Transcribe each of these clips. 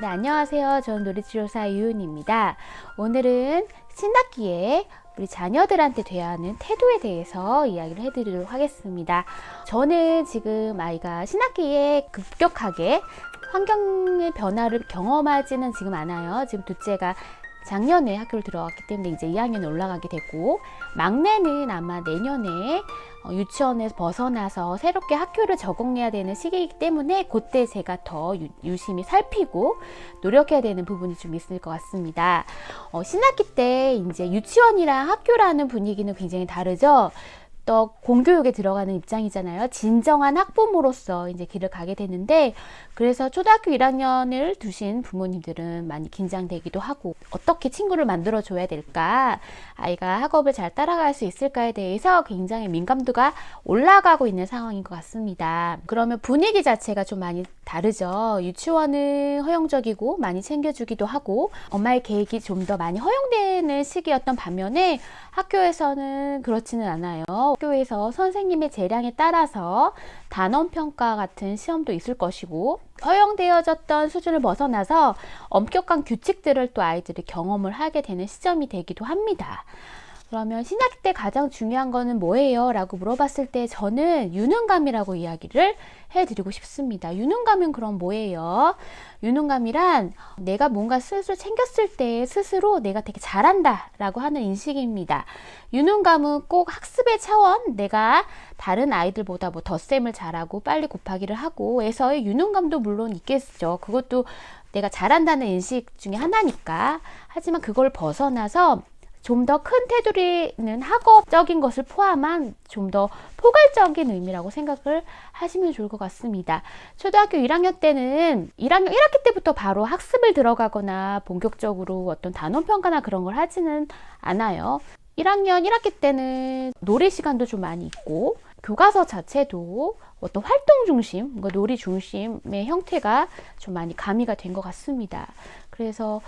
네, 안녕하세요. 저는 놀이치료사 유은입니다. 오늘은 신학기에 우리 자녀들한테 돼야 하는 태도에 대해서 이야기를 해드리도록 하겠습니다. 저는 지금 아이가 신학기에 급격하게 환경의 변화를 경험하지는 지금 않아요. 지금 둘째가 작년에 학교를 들어갔기 때문에 이제 2학년에 올라가게 되고, 막내는 아마 내년에 유치원에서 벗어나서 새롭게 학교를 적응해야 되는 시기이기 때문에 그때 제가 더 유심히 살피고 노력해야 되는 부분이 좀 있을 것 같습니다. 신학기 때 이제 유치원이랑 학교라는 분위기는 굉장히 다르죠. 또 공교육에 들어가는 입장이잖아요. 진정한 학부모로서 이제 길을 가게 되는데, 그래서 초등학교 1학년을 두신 부모님들은 많이 긴장되기도 하고, 어떻게 친구를 만들어 줘야 될까, 아이가 학업을 잘 따라갈 수 있을까에 대해서 굉장히 민감도가 올라가고 있는 상황인 것 같습니다. 그러면 분위기 자체가 좀 많이 다르죠. 유치원은 허용적이고 많이 챙겨주기도 하고 엄마의 계획이 좀 더 많이 허용되는 시기였던 반면에, 학교에서는 그렇지는 않아요. 학교에서 선생님의 재량에 따라서 단원평가 같은 시험도 있을 것이고, 허용되어졌던 수준을 벗어나서 엄격한 규칙들을 또 아이들이 경험을 하게 되는 시점이 되기도 합니다. 그러면 신학기 때 가장 중요한 거는 뭐예요? 라고 물어봤을 때 저는 유능감이라고 이야기를 해드리고 싶습니다. 유능감은 그럼 뭐예요? 유능감이란 내가 뭔가 스스로 챙겼을 때 스스로 내가 되게 잘한다 라고 하는 인식입니다. 유능감은 꼭 학습의 차원, 내가 다른 아이들보다 뭐 덧셈을 잘하고 빨리 곱하기를 하고 해서의 유능감도 물론 있겠죠. 그것도 내가 잘한다는 인식 중에 하나니까. 하지만 그걸 벗어나서 좀 더 큰 테두리는 학업적인 것을 포함한 좀 더 포괄적인 의미라고 생각을 하시면 좋을 것 같습니다. 초등학교 1학년 때는 1학년 1학기 때부터 바로 학습을 들어가거나 본격적으로 어떤 단원평가나 그런 걸 하지는 않아요. 1학년 1학기 때는 놀이 시간도 좀 많이 있고, 교과서 자체도 어떤 활동 중심, 놀이 중심의 형태가 좀 많이 가미가 된 것 같습니다. 그래서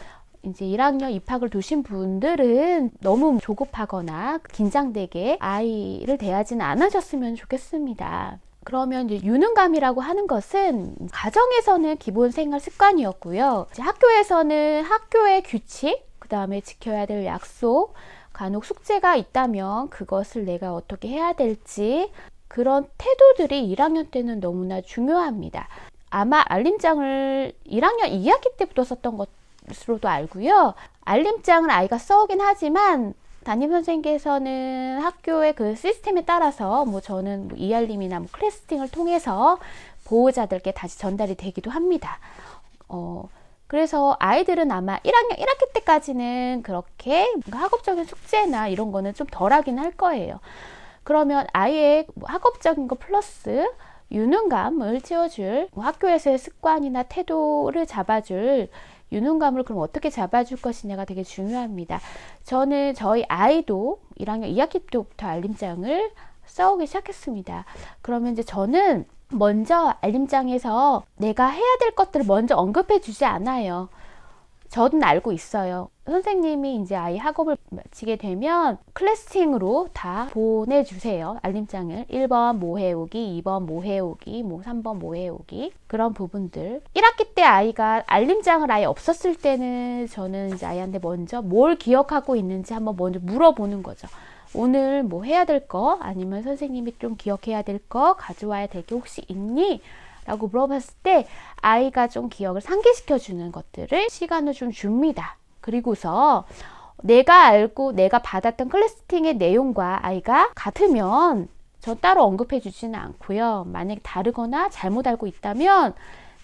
이제 1학년 입학을 두신 분들은 너무 조급하거나 긴장되게 아이를 대하지는 않으셨으면 좋겠습니다. 그러면 이제 유능감이라고 하는 것은 가정에서는 기본 생활 습관이었고요. 이제 학교에서는 학교의 규칙, 그 다음에 지켜야 될 약속, 간혹 숙제가 있다면 그것을 내가 어떻게 해야 될지, 그런 태도들이 1학년 때는 너무나 중요합니다. 아마 알림장을 1학년 2학기 때부터 썼던 것으로도 알고요. 알림장을 아이가 써오긴 하지만 담임선생님께서는 학교의 그 시스템에 따라서 저는 이알림이나 클래스팅을 통해서 보호자들께 다시 전달이 되기도 합니다. 그래서 아이들은 아마 1학년 1학기 때까지는 그렇게 학업적인 숙제나 이런 거는 좀 덜하긴 할 거예요. 그러면 아이의 학업적인 거 플러스 유능감을 채워줄 학교에서의 습관이나 태도를 잡아줄 유능감을 그럼 어떻게 잡아줄 것이냐가 되게 중요합니다. 저는 저희 아이도 1학년 2학기 때부터 알림장을 써오기 시작했습니다. 그러면 이제 저는 먼저 알림장에서 내가 해야 될 것들을 먼저 언급해 주지 않아요. 저는 알고 있어요. 선생님이 이제 아이 학업을 마치게 되면 클래스팅으로 다 보내주세요. 알림장을 1번 뭐 해오기, 2번 뭐 해오기, 3번 뭐 해오기, 그런 부분들. 1학기 때 아이가 알림장을 아예 없었을 때는 저는 이제 아이한테 먼저 뭘 기억하고 있는지 한번 먼저 물어보는 거죠. 오늘 뭐 해야 될 거, 아니면 선생님이 좀 기억해야 될 거, 가져와야 될 게 혹시 있니? 라고 물어봤을 때 아이가 좀 기억을 상기시켜 주는 것들을 시간을 좀 줍니다. 그리고서 내가 알고 내가 받았던 클래스팅의 내용과 아이가 같으면 저 따로 언급해 주지는 않고요. 만약에 다르거나 잘못 알고 있다면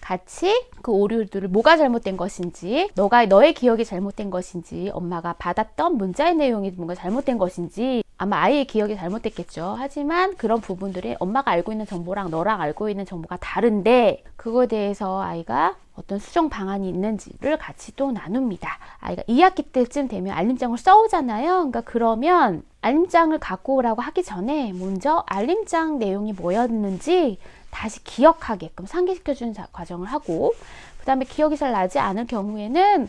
같이 그 오류들을 뭐가 잘못된 것인지, 너의 기억이 잘못된 것인지, 엄마가 받았던 문자의 내용이 뭔가 잘못된 것인지, 아마 아이의 기억이 잘못됐겠죠. 하지만 그런 부분들이 엄마가 알고 있는 정보랑 너랑 알고 있는 정보가 다른데, 그거에 대해서 아이가 어떤 수정 방안이 있는지를 같이 또 나눕니다. 아이가 2학기 때쯤 되면 알림장을 써오잖아요. 그러니까 그러면 알림장을 갖고 오라고 하기 전에 먼저 알림장 내용이 뭐였는지 다시 기억하게끔 상기시켜주는 과정을 하고, 그 다음에 기억이 잘 나지 않을 경우에는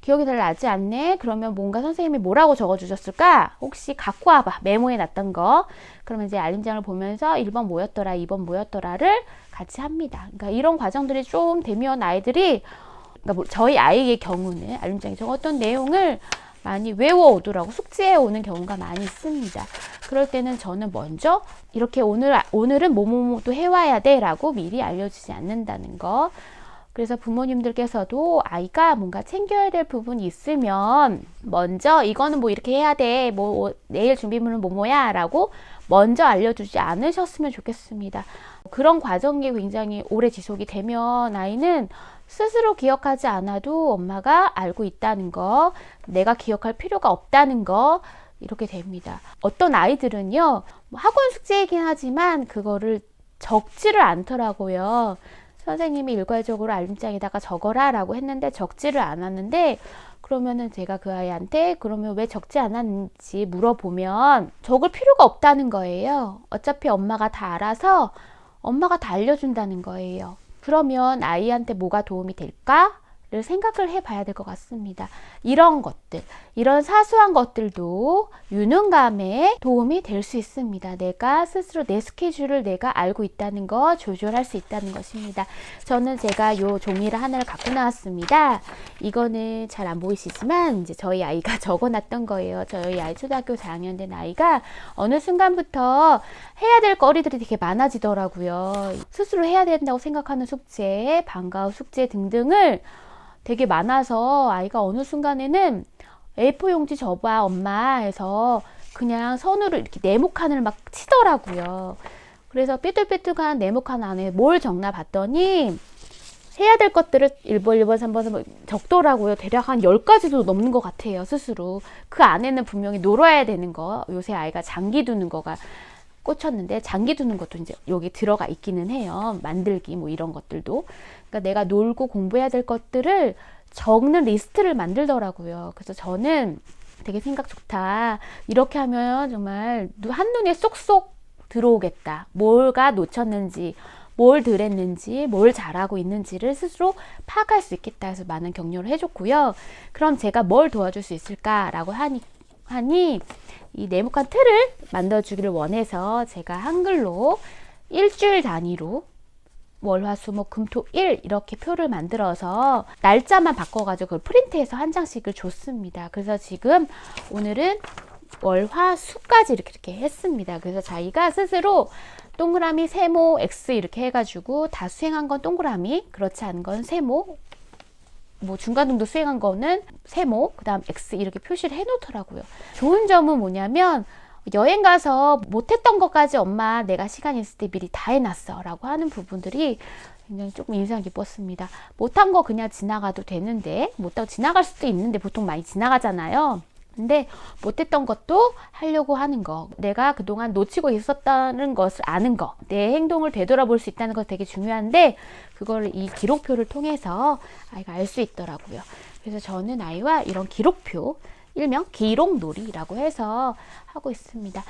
기억이 잘 나지 않네? 그러면 뭔가 선생님이 뭐라고 적어주셨을까? 혹시 갖고 와봐. 메모해 놨던 거. 그러면 이제 알림장을 보면서 1번 뭐였더라, 2번 뭐였더라를 같이 합니다. 그러니까 이런 과정들이 좀 되면 아이들이, 그러니까 저희 아이의 경우는 알림장에 적었던 내용을 많이 외워오더라고 숙제해 오는 경우가 많이 있습니다. 그럴 때는 저는 먼저 이렇게 오늘은 뭐뭐뭐도 해와야 돼 라고 미리 알려주지 않는다는 거. 그래서 부모님들께서도 아이가 뭔가 챙겨야 될 부분이 있으면 먼저 이거는 뭐 이렇게 해야 돼, 뭐 내일 준비물은 뭐뭐야 라고 먼저 알려주지 않으셨으면 좋겠습니다. 그런 과정이 굉장히 오래 지속이 되면 아이는 스스로 기억하지 않아도 엄마가 알고 있다는 거, 내가 기억할 필요가 없다는 거, 이렇게 됩니다. 어떤 아이들은요, 학원 숙제이긴 하지만 그거를 적지를 않더라고요. 선생님이 일괄적으로 알림장에다가 적어라 라고 했는데 적지를 않았는데, 그러면은 제가 그 아이한테 그러면 왜 적지 않았는지 물어보면 적을 필요가 없다는 거예요. 어차피 엄마가 다 알아서 엄마가 다 알려준다는 거예요. 그러면 아이한테 뭐가 도움이 될까? 를 생각을 해봐야 될 것 같습니다. 이런 것들, 이런 사소한 것들도 유능감에 도움이 될 수 있습니다. 내가 스스로 내 스케줄을 내가 알고 있다는 거, 조절할 수 있다는 것입니다. 저는 제가 요 종이를 하나를 갖고 나왔습니다. 이거는 잘 안 보이시지만 이제 저희 아이가 적어놨던 거예요. 저희 아이 초등학교 4학년 된 아이가 어느 순간부터 해야 될 거리들이 되게 많아지더라고요. 스스로 해야 된다고 생각하는 숙제, 방과후 숙제 등등을 되게 많아서 아이가 어느 순간에는 A4 용지 줘봐 엄마 해서 그냥 선으로 이렇게 네모칸을 막 치더라고요. 그래서 삐뚤삐뚤한 네모칸 안에 뭘 적나 봤더니 해야 될 것들을 1번, 2번, 3번, 3번 적더라고요. 대략 한 10가지도 넘는 것 같아요, 스스로. 그 안에는 분명히 놀아야 되는 거, 요새 아이가 장기 두는 거가 꽂혔는데 장기 두는 것도 이제 여기 들어가 있기는 해요. 만들기 뭐 이런 것들도. 그러니까 내가 놀고 공부해야 될 것들을 적는 리스트를 만들더라고요. 그래서 저는 되게 생각 좋다. 이렇게 하면 정말 한눈에 쏙쏙 들어오겠다. 뭐가 놓쳤는지, 뭘 덜했는지, 뭘 잘하고 있는지를 스스로 파악할 수 있겠다 해서 많은 격려를 해줬고요. 그럼 제가 뭘 도와줄 수 있을까라고 하니 이 네모칸 틀을 만들어주기를 원해서 제가 한글로 일주일 단위로 월화수목금토일 이렇게 표를 만들어서 날짜만 바꿔가지고 그걸 프린트해서 한 장씩을 줬습니다. 그래서 지금 오늘은 월화수까지 이렇게 했습니다. 그래서 자기가 스스로 동그라미, 세모, X 이렇게 해가지고 다 수행한 건 동그라미, 그렇지 않은 건 세모, 뭐 중간 정도 수행한 거는 세모, 그 다음 X 이렇게 표시를 해놓더라고요. 좋은 점은 뭐냐면 여행 가서 못했던 것까지 엄마 내가 시간 있을 때 미리 다 해놨어 라고 하는 부분들이 굉장히 조금 인상 깊었습니다. 못한 거 그냥 지나가도 되는데, 못하고 지나갈 수도 있는데 보통 많이 지나가잖아요. 근데 못했던 것도 하려고 하는 거, 내가 그동안 놓치고 있었다는 것을 아는 거, 내 행동을 되돌아볼 수 있다는 것 되게 중요한데 그걸 이 기록표를 통해서 아이가 알 수 있더라고요. 그래서 저는 아이와 이런 기록표, 일명 기록놀이라고 해서 하고 있습니다.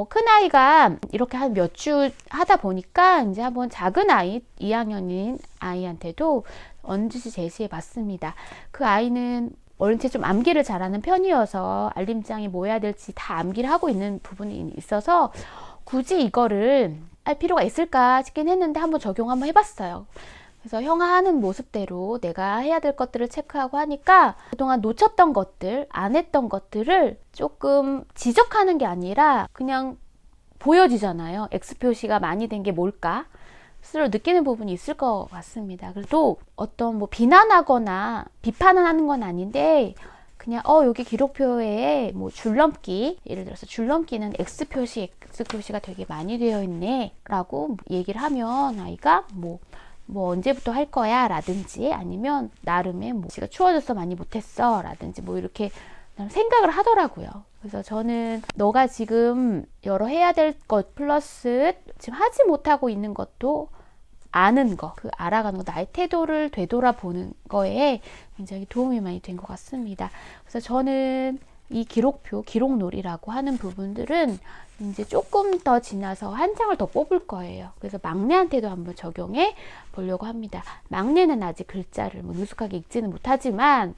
큰 아이가 이렇게 한 몇 주 하다 보니까 이제 한번 작은 아이, 2학년인 아이한테도 언지시 제시해 봤습니다. 그 아이는 원체 좀 암기를 잘하는 편이어서 알림장이 뭐 해야 될지 다 암기를 하고 있는 부분이 있어서 굳이 이거를 할 필요가 있을까 싶긴 했는데 한번 적용 한번 해봤어요. 그래서 형아 하는 모습대로 내가 해야 될 것들을 체크하고 하니까 그동안 놓쳤던 것들, 안 했던 것들을 조금 지적하는 게 아니라 그냥 보여지잖아요. X 표시가 많이 된 게 뭘까? 스스로 느끼는 부분이 있을 것 같습니다. 그래도 어떤 뭐 비난하거나 비판을 하는 건 아닌데 그냥 여기 기록표에 뭐 줄넘기, 예를 들어서 줄넘기는 X 표시가 되게 많이 되어 있네 라고 얘기를 하면 아이가 뭐 언제부터 할 거야 라든지 아니면 나름의 뭐 시가 추워져서 많이 못했어 라든지 뭐 이렇게 생각을 하더라고요. 그래서 저는 너가 지금 여러 해야 될 것 플러스 지금 하지 못하고 있는 것도 아는 거, 그 알아가는 거, 나의 태도를 되돌아보는 거에 굉장히 도움이 많이 된 것 같습니다. 그래서 저는 이 기록표, 기록놀이라고 하는 부분들은 이제 조금 더 지나서 한 장을 더 뽑을 거예요. 그래서 막내한테도 한번 적용해 보려고 합니다. 막내는 아직 글자를 뭐 능숙하게 읽지는 못하지만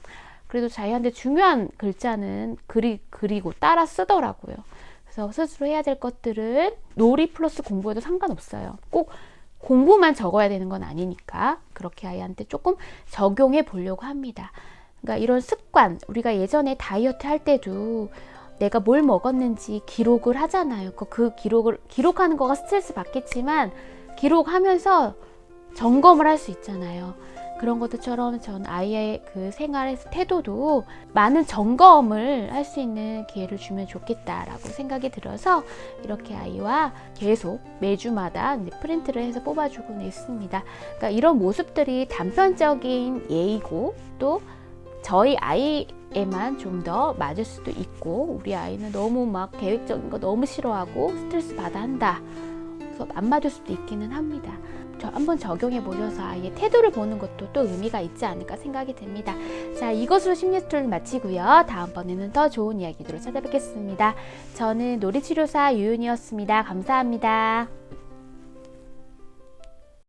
그래도 자기한테 중요한 글자는 그리고 따라 쓰더라고요. 그래서 스스로 해야 될 것들은 놀이 플러스 공부해도 상관없어요. 꼭 공부만 적어야 되는 건 아니니까 그렇게 아이한테 조금 적용해 보려고 합니다. 그러니까 이런 습관, 우리가 예전에 다이어트 할 때도 내가 뭘 먹었는지 기록을 하잖아요. 그 기록하는 거가 스트레스 받겠지만 기록하면서 점검을 할 수 있잖아요. 그런 것들처럼 전 아이의 그 생활의 태도도 많은 점검을 할 수 있는 기회를 주면 좋겠다라고 생각이 들어서 이렇게 아이와 계속 매주마다 이제 프린트를 해서 뽑아주고 있습니다. 그러니까 이런 모습들이 단편적인 예이고 또 저희 아이에만 좀 더 맞을 수도 있고 우리 아이는 너무 막 계획적인 거 너무 싫어하고 스트레스 받아 한다. 그래서 안 맞을 수도 있기는 합니다. 한번 적용해 보셔서 아이의 태도를 보는 것도 또 의미가 있지 않을까 생각이 듭니다. 자, 이것으로 심리 스토리를 마치고요. 다음번에는 더 좋은 이야기들로 찾아뵙겠습니다. 저는 놀이치료사 유윤이었습니다. 감사합니다.